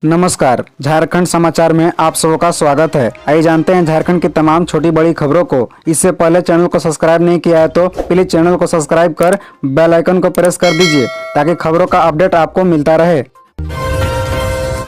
नमस्कार, झारखंड समाचार में आप सबका स्वागत है। आइए जानते हैं झारखंड की तमाम छोटी बड़ी खबरों को। इससे पहले चैनल को सब्सक्राइब नहीं किया है तो प्लीज चैनल को सब्सक्राइब कर बेल आइकन को प्रेस कर दीजिए ताकि खबरों का अपडेट आपको मिलता रहे।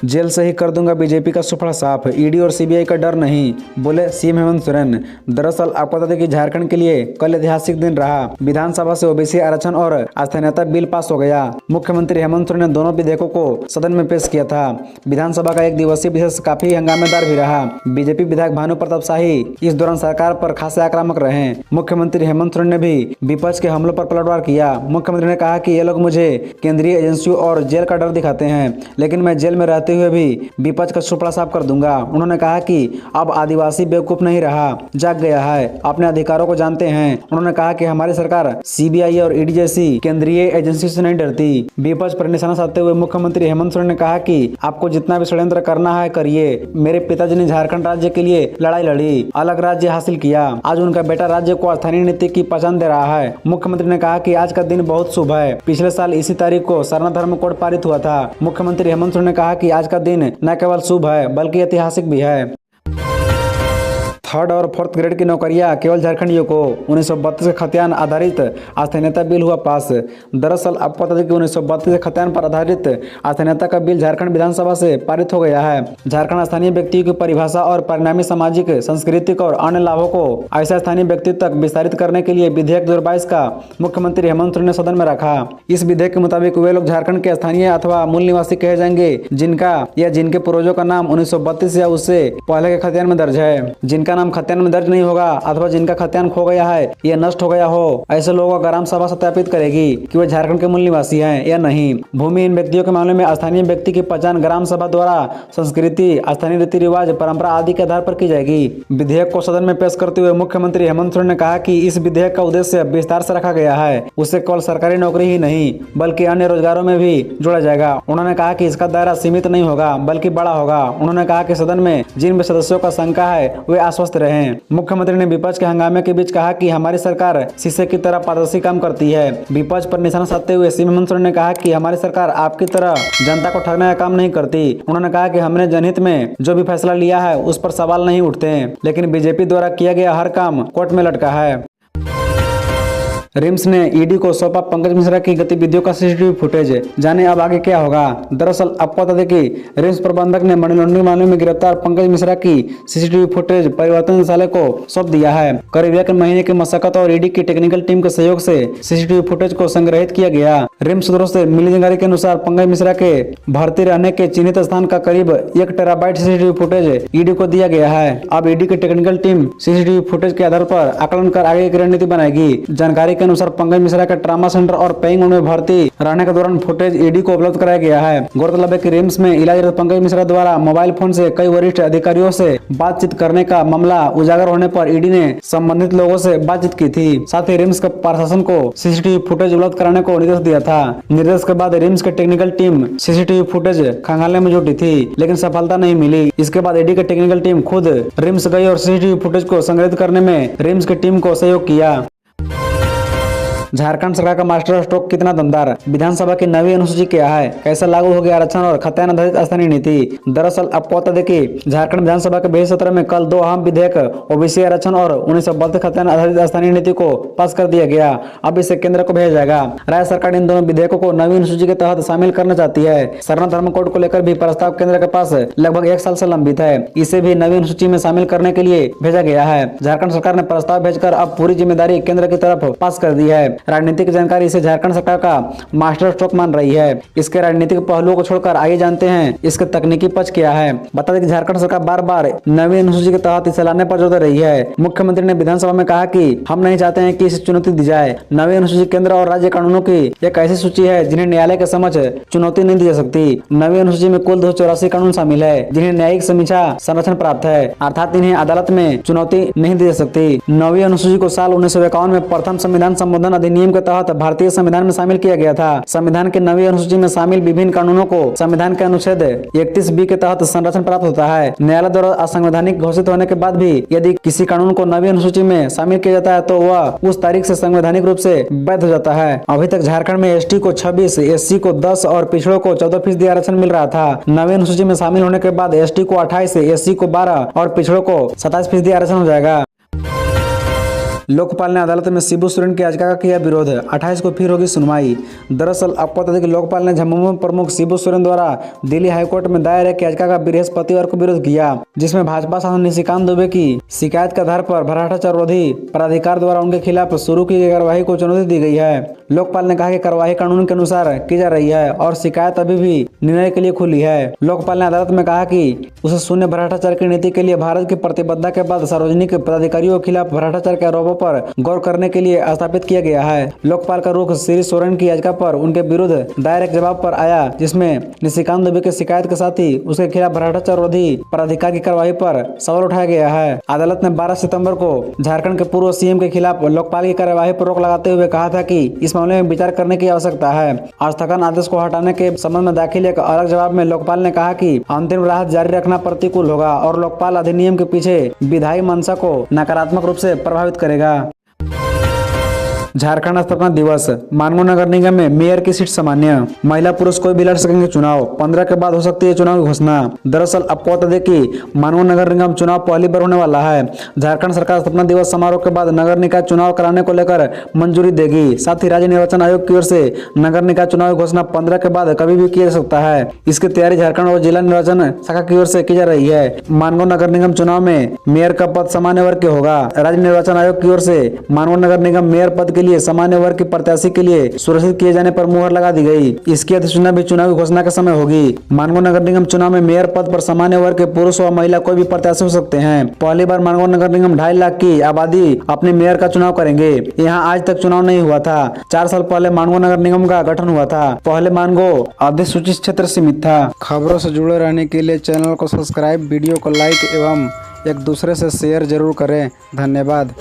जेल से ही कर दूंगा बीजेपी का सुफड़ा साफ, ईडी और सीबीआई का डर नहीं, बोले सीएम हेमंत सोरेन। दरअसल आपको बता दें कि झारखंड के लिए कल ऐतिहासिक दिन रहा। विधानसभा से ओबीसी आरक्षण और अस्थायीता बिल पास हो गया। मुख्यमंत्री हेमंत सोरेन ने दोनों विधेयकों को सदन में पेश किया था। विधानसभा का एक दिवसीय विशेष काफी हंगामेदार भी रहा। बीजेपी विधायक भानु प्रताप शाही इस दौरान सरकार पर खासे आक्रामक रहे। मुख्यमंत्री हेमंत सोरेन ने भी विपक्ष के हमलों पर पलटवार किया। मुख्यमंत्री ने कहा कि ये लोग मुझे केंद्रीय एजेंसियों और जेल का डर दिखाते हैं, लेकिन मैं जेल में रहते हुए भी विपक्ष का सुपड़ा साफ कर दूंगा। उन्होंने कहा कि अब आदिवासी बेवकूफ नहीं रहा, जाग गया है, अपने अधिकारों को जानते हैं। उन्होंने कहा कि हमारी सरकार सीबीआई और ईडी जैसी केंद्रीय एजेंसी से नहीं डरती। विपक्ष पर निशाना साधते हुए मुख्यमंत्री हेमंत सोरेन ने कहा कि आपको जितना भी षड्यंत्र करना है करिए। मेरे पिताजी ने झारखंड राज्य के लिए लड़ाई लड़ी, अलग राज्य हासिल किया। आज उनका बेटा राज्य को स्थानीय नीति की पहचान दे रहा है। मुख्यमंत्री ने कहा कि आज का दिन बहुत शुभ है। पिछले साल इसी तारीख को सरना धर्म कोड पारित हुआ था। मुख्यमंत्री हेमंत सोरेन ने कहा कि आज का दिन न केवल शुभ है बल्कि ऐतिहासिक भी है। थर्ड और फोर्थ ग्रेड की नौकरियां केवल झारखंडियों को। 1932 के खतियान आधारित अस्थायीता बिल हुआ पास। दरअसल आपको बता दें कि 1932 के खतियान पर आधारित अस्थायीता का बिल झारखंड विधानसभा से पारित हो गया है। झारखंड स्थानीय व्यक्तियों की परिभाषा और परिणामी सामाजिक, सांस्कृतिक और अन्य लाभों को ऐसे स्थानीय व्यक्ति तक विस्तारित करने के लिए विधेयक 2022 का मुख्यमंत्री हेमंत सोरेन ने सदन में रखा। इस विधेयक के मुताबिक वे लोग झारखंड के स्थानीय अथवा मूल निवासी कहे जाएंगे जिनका या जिनके पूर्वजों का नाम 1932 या उससे पहले के खतियान में दर्ज है। जिनका नाम खतियान में दर्ज नहीं होगा अथवा जिनका खतियान खो गया है या नष्ट हो गया हो, ऐसे लोगों का ग्राम सभा सत्यापित करेगी कि वे झारखंड के मूल निवासी हैं या नहीं। भूमिहीन व्यक्तियों के मामले में स्थानीय व्यक्ति की पहचान ग्राम सभा द्वारा संस्कृति, स्थानीय रीति रिवाज, परंपरा आदि के आधार पर की जाएगी। विधेयक को सदन में पेश करते हुए मुख्यमंत्री हेमंत सोरेन ने कहा कि इस विधेयक का उद्देश्य विस्तार से रखा गया है। उससे केवल सरकारी नौकरी ही नहीं बल्कि अन्य रोजगारों में भी जोड़ा जाएगा। उन्होंने कहा कि इसका दायरा सीमित नहीं होगा बल्कि बड़ा होगा। उन्होंने कहा कि सदन में जिन भी सदस्यों का शंका है वे आश्वस्त रहे। मुख्यमंत्री ने विपक्ष के हंगामे के बीच कहा कि हमारी सरकार शीशे की तरह पारदर्शी काम करती है। विपक्ष पर निशाना साधते हुए सीएम हेमंत सोरेन ने कहा कि हमारी सरकार आपकी तरह जनता को ठगने का काम नहीं करती। उन्होंने कहा कि हमने जनहित में जो भी फैसला लिया है उस पर सवाल नहीं उठते, लेकिन बीजेपी द्वारा किया गया हर काम कोर्ट में लटका है। रिम्स ने ईडी को सौंपा पंकज मिश्रा की गतिविधियों का सीसीटीवी फुटेज, जाने अब आगे क्या होगा। दरअसल आपको बता दें कि रिम्स प्रबंधक ने मनी लॉन्ड्रिंग मामले में गिरफ्तार पंकज मिश्रा की सीसीटीवी फुटेज परिवर्तन निदेशालय को सौंप दिया है। करीब 1 महीने की मशक्कत और ईडी की टेक्निकल टीम के सहयोग से सीसीटीवी फुटेज को संग्रहित किया गया। रिम्स सूत्रों से मिली जानकारी के अनुसार पंकज मिश्रा के भर्ती रहने के चिन्हित स्थान का करीब 1 टेराबाइट सीसीटीवी फुटेज ईडी को दिया गया है। अब ईडी की टेक्निकल टीम सीसीटीवी फुटेज के आधार पर आकलन कर आगे की रणनीति बनाएगी। जानकारी के अनुसार पंकज मिश्रा के ट्रामा सेंटर और पेइंग में भर्ती रहने के दौरान फुटेज ईडी को उपलब्ध कराया गया है। गौरतलब है कि रिम्स में इलाजरत पंकज मिश्रा द्वारा मोबाइल फोन से कई वरिष्ठ अधिकारियों से बातचीत करने का मामला उजागर होने पर ईडी ने संबंधित लोगों से बातचीत की थी। साथ ही रिम्स के प्रशासन को सीसीटीवी फुटेज उपलब्ध कराने को निर्देश दिया था। निर्देश के बाद रिम्स की टेक्निकल टीम सीसीटीवी फुटेज खंगालने में जुटी थी, लेकिन सफलता नहीं मिली। इसके बाद ईडी की टेक्निकल टीम खुद रिम्स गई और सीसीटीवी फुटेज को संग्रहित करने में रिम्स की टीम को सहयोग किया। झारखंड सरकार का मास्टर स्ट्रोक कितना दमदार, विधानसभा की नवी अनुसूची क्या है, कैसे लागू हो गया आरक्षण और खतियान आधारित स्थानीय नीति। दरअसल आपको बता दें कि झारखंड विधानसभा के बजट सत्र में कल 2 अहम विधेयक ओबीसी आरक्षण और 1932 खतियान आधारित स्थानीय नीति को पास कर दिया गया। अब इसे केंद्र को भेजा जाएगा। राज्य सरकार इन दोनों विधेयकों को नवी अनुसूची के तहत शामिल करना चाहती है। सरना धर्म कोड को लेकर भी प्रस्ताव केंद्र के पास लगभग 1 साल से लंबित है। इसे भी नवी अनुसूची में शामिल करने के लिए भेजा गया है। झारखंड सरकार ने प्रस्ताव भेजकर अब पूरी जिम्मेदारी केंद्र की तरफ पास कर दी है। राजनीतिक जानकारी इसे झारखंड सरकार का मास्टर स्ट्रोक मान रही है। इसके राजनीतिक पहलुओं को छोड़कर आइए जानते हैं इसके तकनीकी पक्ष क्या है। बता दें कि झारखंड सरकार बार बार नवी अनुसूची के तहत इसे लाने पर जोर दे रही है। मुख्यमंत्री ने विधानसभा में कहा कि हम नहीं चाहते हैं कि इसे चुनौती दी जाए। नवी अनुसूची केंद्र और राज्य कानूनों की एक ऐसी सूची है जिन्हें न्यायालय के समक्ष चुनौती नहीं दी जा सकती। नवी अनुसूची में कुल 284 कानून शामिल है जिन्हें न्यायिक समीक्षा संरक्षण प्राप्त है, अर्थात इन्हें अदालत में चुनौती नहीं दी जा सकती। नवी अनुसूची को साल 1951 में प्रथम संविधान संशोधन अधिनियम अधिनियम के तहत भारतीय संविधान में शामिल किया गया था। संविधान के 9वीं अनुसूची में शामिल विभिन्न कानूनों को संविधान के अनुच्छेद 31B के तहत संरक्षण प्राप्त होता है। न्यायालय द्वारा असंवैधानिक घोषित होने के बाद भी यदि किसी कानून को 9वीं अनुसूची में शामिल किया जाता है तो वह उस तारीख से संवैधानिक रूप से वैध हो जाता है। अभी तक झारखंड में एसटी को 26, एससी को 10 और पिछड़ों को 14% आरक्षण मिल रहा था। 9वीं अनुसूची में शामिल होने के बाद एसटी को 28, एससी को 12 और पिछड़ों को 27% आरक्षण हो जाएगा। लोकपाल ने अदालत में शिबू सोरेन की याचिका का किया विरोध। 28 को फिर होगी सुनवाई। दरअसल आपको बता दें कि लोकपाल ने झामुमो प्रमुख शिबू सोरेन द्वारा दिल्ली हाईकोर्ट में दायर एक याचिका का बृहस्पतिवार को विरोध किया, जिसमें भाजपा सांसद निशिकांत दुबे की शिकायत के आधार पर भ्रष्टाचार विरोधी प्राधिकार द्वारा उनके खिलाफ शुरू की गई कार्यवाही को चुनौती दी गई है। लोकपाल ने कहा कि कार्यवाही कानून के अनुसार की जा रही है और शिकायत अभी भी निर्णय के लिए खुली है। लोकपाल ने अदालत में कहा कि उसे शून्य भ्रष्टाचार की नीति के लिए भारत की प्रतिबद्धता के बाद सार्वजनिक पदाधिकारियों के खिलाफ भ्रष्टाचार के आरोपों पर गौर करने के लिए स्थापित किया गया है। लोकपाल का रुख श्री सोरेन की याचिका पर उनके विरुद्ध दायर एक जवाब पर आया, जिसमें निशिकांत दुबे की शिकायत के साथ ही उसके खिलाफ भ्रष्टाचार विरोधी प्राधिकार की कार्रवाई पर सवाल उठाया गया है। अदालत ने 12 सितंबर को झारखंड के पूर्व सीएम के खिलाफ लोकपाल की कार्यवाही पर रोक लगाते हुए कहा था कि इस मामले में विचार करने की आवश्यकता है। स्थगन आदेश को हटाने के संबंध में दाखिल एक अलग जवाब में लोकपाल ने कहा कि अंतरिम राहत जारी रखना प्रतिकूल होगा और लोकपाल अधिनियम के पीछे विधायी मंशा को नकारात्मक रूप से प्रभावित करेगा। झारखंड स्थापना दिवस। मानगो नगर निगम में मेयर की सीट सामान्य। महिला पुरुष कोई भी लड़ सकेंगे चुनाव। 15 के बाद हो सकती है चुनाव की घोषणा। दरअसल आपको बता दें कि मानगो नगर निगम चुनाव पहली बार होने वाला है। झारखंड सरकार स्थापना दिवस समारोह के बाद नगर निकाय चुनाव कराने को लेकर मंजूरी देगी। साथ ही राज्य निर्वाचन आयोग की ओर से नगर निकाय चुनाव की घोषणा 15 के बाद कभी भी किया जा सकता है। इसकी तैयारी झारखंड और जिला निर्वाचन शाखा की ओर से की जा रही है। मानगो नगर निगम चुनाव में मेयर का पद सामान्य वर्ग के होगा। राज्य निर्वाचन आयोग की ओर से मानगो नगर निगम मेयर पद के लिए सामान्य वर्ग के प्रत्याशी के लिए सुरक्षित किए जाने पर मुहर लगा दी गई। इसकी अधिसूचना भी चुनाव की घोषणा के समय होगी। मानगो नगर निगम चुनाव में मेयर पद पर सामान्य वर्ग के पुरुष व महिला कोई भी प्रत्याशी हो सकते हैं। पहली बार मानगो नगर निगम 2.5 लाख की आबादी अपने मेयर का चुनाव करेंगे। यहाँ आज तक चुनाव नहीं हुआ था। 4 साल पहले मानगो नगर निगम का गठन हुआ था। पहले मानगो अधिसूचित क्षेत्र सीमित था। खबरों से जुड़े रहने के लिए चैनल को सब्सक्राइब, वीडियो को लाइक एवं एक दूसरे से शेयर जरूर करें। धन्यवाद।